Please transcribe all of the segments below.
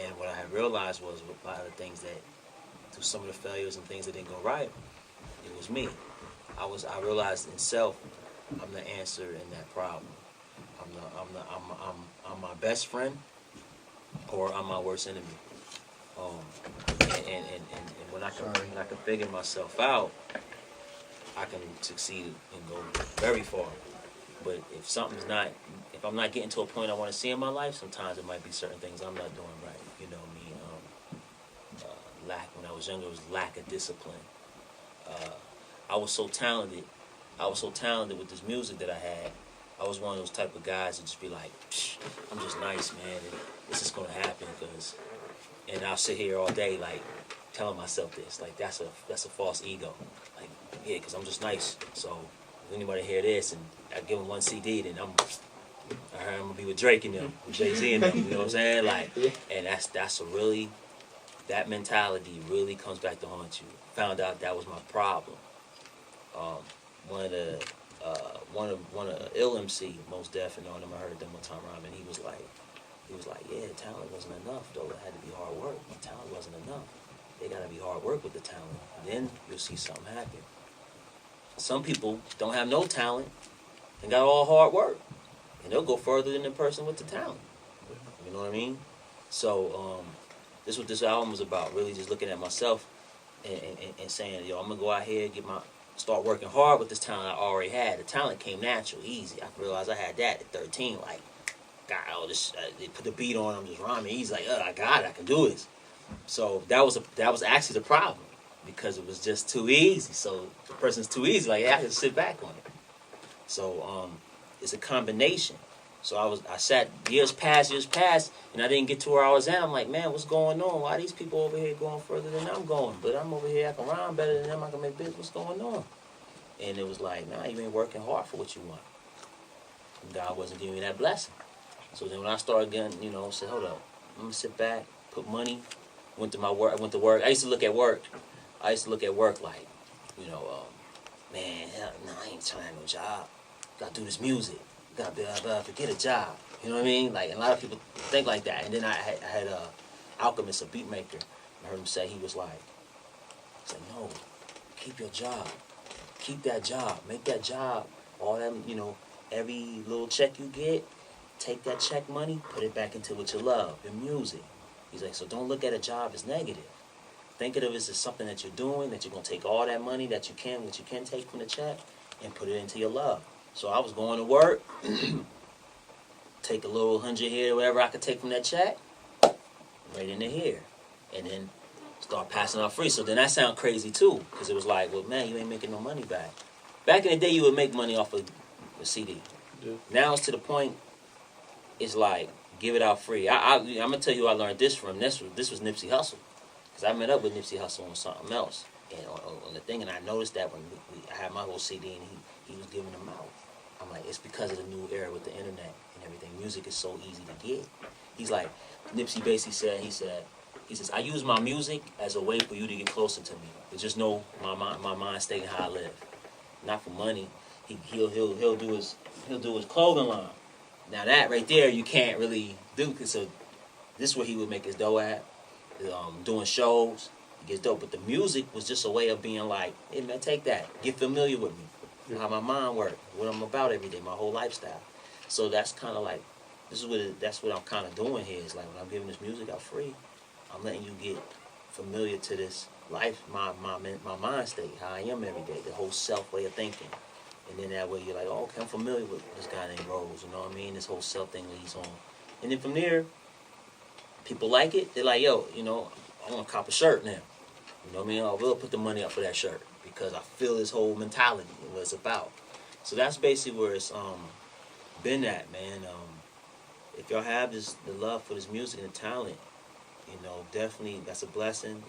And what I had realized was a lot of the things that, through some of the failures and things that didn't go right, it was me. I realized in self, I'm the answer in that problem. I'm my best friend, or I'm my worst enemy. And when I can figure myself out, I can succeed and go very far. But if I'm not getting to a point I want to see in my life, sometimes it might be certain things I'm not doing right. You know me. When I was younger, it was lack of discipline. I was so talented. I was so talented with this music that I had. I was one of those type of guys that just be like, I'm just nice, man, and this is gonna happen, and I'll sit here all day like telling myself this, like that's a false ego, like yeah, because I'm just nice. So if anybody hear this and I give them one CD, then I'm gonna be with Drake and them, with Jay-Z and them. You know what I'm saying? Like, and that mentality really comes back to haunt you. Found out that was my problem. One of the s.e.l.f. MC, Most Def, and all them, I heard them one time rhyming. He was like, yeah, talent wasn't enough though. It had to be hard work. Talent wasn't enough. They gotta be hard work with the talent. Then you'll see something happen. Some people don't have no talent and got all hard work, and they'll go further than the person with the talent. You know what I mean? So this is what this album was about. Really, just looking at myself and saying, yo, I'm gonna go out here and start working hard with this talent I already had. The talent came natural, easy. I realized I had that at 13. Like, got all this. They put the beat on. I'm just rhyming. He's like, I got it. I can do this. So that was actually the problem, because it was just too easy. So the person's too easy. Like, yeah, I can sit back on it. So it's a combination. So I sat, years passed, and I didn't get to where I was at. I'm like, man, what's going on? Why are these people over here going further than I'm going? But I'm over here, I can rhyme better than them, I can make business. What's going on? And it was like, nah, you ain't working hard for what you want. And God wasn't giving me that blessing. So then when I started getting, I said, hold up, I'm going to sit back, put money, went to work. I used to look at work like, man, hell, nah, I ain't trying to have no job. Got to do this music. Got to get a job. You know what I mean? Like, a lot of people think like that. And then I had Alchemist, a beat maker. I heard him say, he was like, no, keep your job. Keep that job. Make that job. All them, every little check you get, take that check money, put it back into what you love, your music. He's like, so don't look at a job as negative. Think of it as something that you're doing, that you're going to take all that money that you can take from the check, and put it into your love. So I was going to work, take a little 100 here, whatever I could take from that check, right into here, and then start passing out free. So then that sounded crazy too, because it was like, well, man, you ain't making no money back. Back in the day, you would make money off of a CD. Yeah. Now it's to the point, it's like, give it out free. I'm gonna tell you who I learned this from. This was Nipsey Hussle, because I met up with Nipsey Hussle on something else, and on the thing, and I noticed that when I had my whole CD and he was giving them out. I'm like, it's because of the new era with the internet and everything. Music is so easy to get. He's like, Nipsey basically said, he says, I use my music as a way for you to get closer to me. But just know my mind state and how I live. Not for money. He'll do his clothing line. Now that right there you can't really do, cause so this is where he would make his dough at. Doing shows, he gets dope. But the music was just a way of being like, hey man, take that. Get familiar with me. How my mind works, what I'm about every day, my whole lifestyle. So that's kind of like, that's what I'm kind of doing here. Is like, when I'm giving this music out free, I'm letting you get familiar to this life, my mind state, how I am every day, the whole self way of thinking. And then that way you're like, oh, okay, I'm familiar with this guy named Roze, you know what I mean? This whole self thing that he's on. And then from there, people like it. They're like, yo, I want to cop a shirt now. You know what I mean? I will put the money up for that shirt, because I feel this whole mentality and what it's about. So that's basically where it's been at, man. If y'all have the love for this music and the talent, definitely that's a blessing.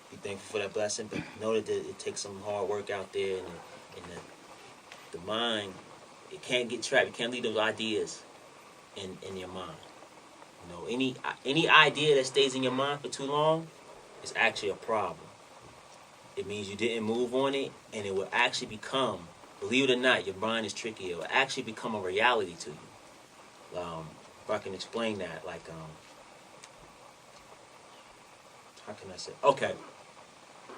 Be thankful for that blessing, but know that it takes some hard work out there, and the mind, it can't get trapped. You can't leave those ideas in your mind. Any idea that stays in your mind for too long is actually a problem. It means you didn't move on it, and it will actually become, believe it or not, your mind is tricky. It will actually become a reality to you. If I can explain that, like, how can I say? Okay,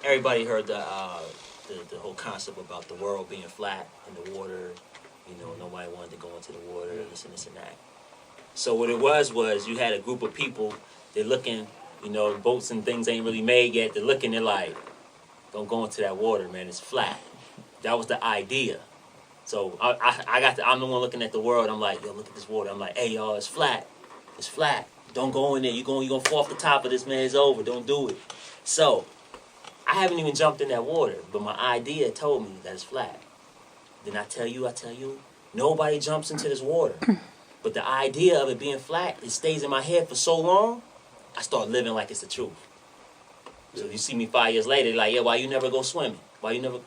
everybody heard the whole concept about the world being flat and the water. You know, nobody wanted to go into the water, this and that. So what it was you had a group of people. They're looking, you know, boats and things ain't really made yet. They're looking, they're like, don't go into that water, man. It's flat. That was the idea. So I'm the one looking at the world. I'm like, yo, look at this water. I'm like, hey, y'all, it's flat. It's flat. Don't go in there. You're gonna fall off the top of this, man. It's over. Don't do it. So I haven't even jumped in that water, but my idea told me that it's flat. Then I tell you, nobody jumps into this water. But the idea of it being flat, it stays in my head for so long, I start living like it's the truth. So you see me 5 years later, like, yeah, why you never go swimming? Why you never...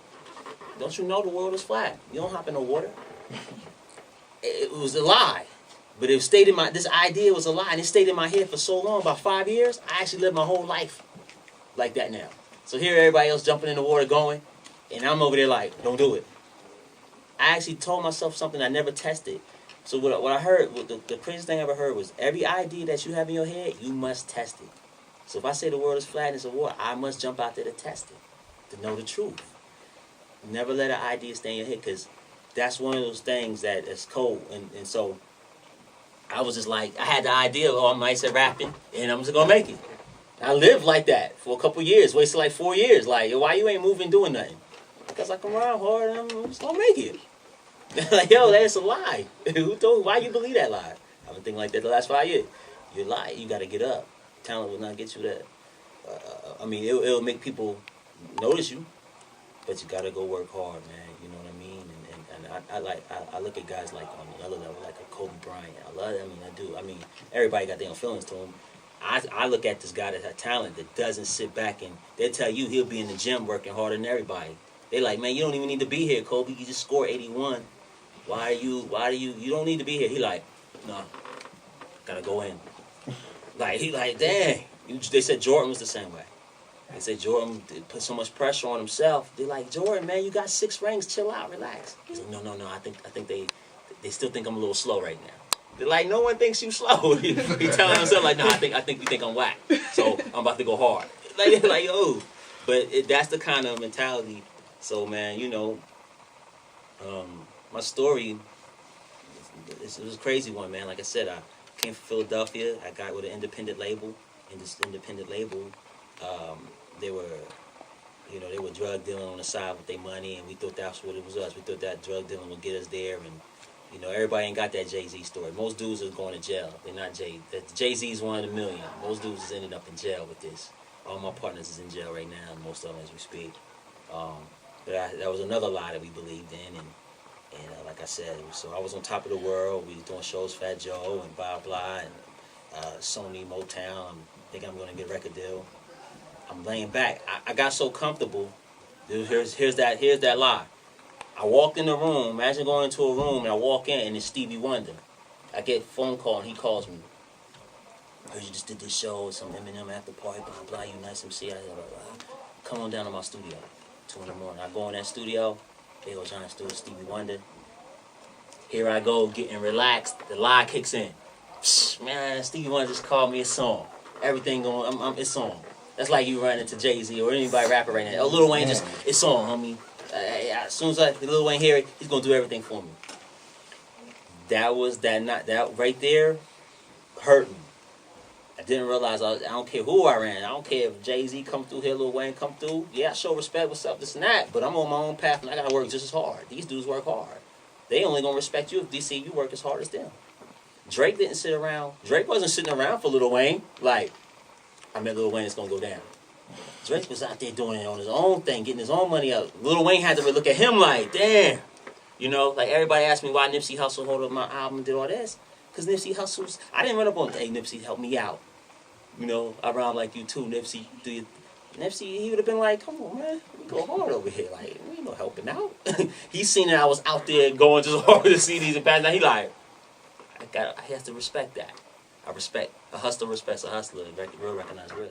Don't you know the world is flat? You don't hop in the water. It was a lie. But it stayed in this idea was a lie, and it stayed in my head for so long, about 5 years, I actually lived my whole life like that now. So here everybody else jumping in the water going, and I'm over there like, don't do it. I actually told myself something I never tested. So what I heard, the craziest thing I ever heard was, every idea that you have in your head, you must test it. So if I say the world is flat and it's a water, I must jump out there to test it, to know the truth. Never let an idea stay in your head, because that's one of those things that is cold. And so I was just like, I had the idea of, oh, I'm nice at rapping, and I'm just going to make it. I lived like that for a couple years, wasted like 4 years. Like, why you ain't moving, doing nothing? Because I come around hard, and I'm just going to make it. Like, yo, that's a lie. Who told? Why you believe that lie? I've been thinking like that the last 5 years. You lie, you got to get up. Talent will not get you that. I mean, it'll make people notice you, but you got to go work hard, man. You know what I mean? And I look at guys like on another level, like a Kobe Bryant. I do. I mean, everybody got their own feelings to him. I look at this guy that has talent that doesn't sit back, and they tell you he'll be in the gym working harder than everybody. They like, man, you don't even need to be here, Kobe. You just scored 81. Why do you don't need to be here. He like, no, gotta go in. Like, he like, dang. They said Jordan was the same way. They said Jordan put so much pressure on himself. They're like, Jordan, man, you got 6 rings. Chill out, relax. He's like, no. I think they still think I'm a little slow right now. They're like, no one thinks you slow. He telling himself like, no, I think you think I'm whack. So I'm about to go hard. Like, yo. But that's the kind of mentality. So, man, you know, my story, it was a crazy one, man. Like I said, I came from Philadelphia. I got with an independent label. And this independent label, they were drug dealing on the side with their money, and we thought that's what it was us. We thought that drug dealing would get us there, and you know, everybody ain't got that Jay-Z story. Most dudes is going to jail. They're not Jay-Z's one in a million. Most dudes is ended up in jail with this. All my partners is in jail right now, and most of them as we speak. But that was another lie that we believed in, and like I said, so I was on top of the world. We was doing shows, Fat Joe and blah blah, and Sony, Motown. I'm thinking I'm going to get a record deal. I'm laying back. I got so comfortable. Here's that lie. I walked in the room. Imagine going into a room and I walk in and it's Stevie Wonder. I get a phone call and he calls me. I heard you just did this show with some Eminem after party, blah blah. You nice MC. Come on down to my studio. 2 in the morning. I go in that studio. They go John Stewart, Stevie Wonder. Here I go, getting relaxed. The lie kicks in. Psh, man, Stevie Wonder just called me a song. Everything going, it's on. That's like you run into Jay-Z or anybody rapper right now. Oh, Lil Wayne just, it's on, homie. As soon as Lil Wayne hear it, he's gonna do everything for me. That right there hurt me. I didn't realize I don't care who I ran. I don't care if Jay-Z come through here, Lil Wayne come through. Yeah, I show respect, what's up, this and that. But I'm on my own path and I gotta work just as hard. These dudes work hard. They only gonna respect you if they see you work as hard as them. Drake didn't sit around. Drake wasn't sitting around for Lil Wayne. Like, I met Lil Wayne, it's gonna go down. Drake was out there doing it on his own thing, getting his own money up. Lil Wayne had to look at him like, damn. You know, like everybody asked me why Nipsey Hussle hold up my album and did all this. Because Nipsey Hussle's, I didn't run up on, hey, Nipsey, help me out. You know, I rhyme like you too, Nipsey. Nipsey, he would have been like, come on, man, we go hard over here. Like, we ain't no helping out. He seen that I was out there going just hard with the CDs and passing out. He like, I have to respect that. I respect, a hustler respects a hustler, real recognize real.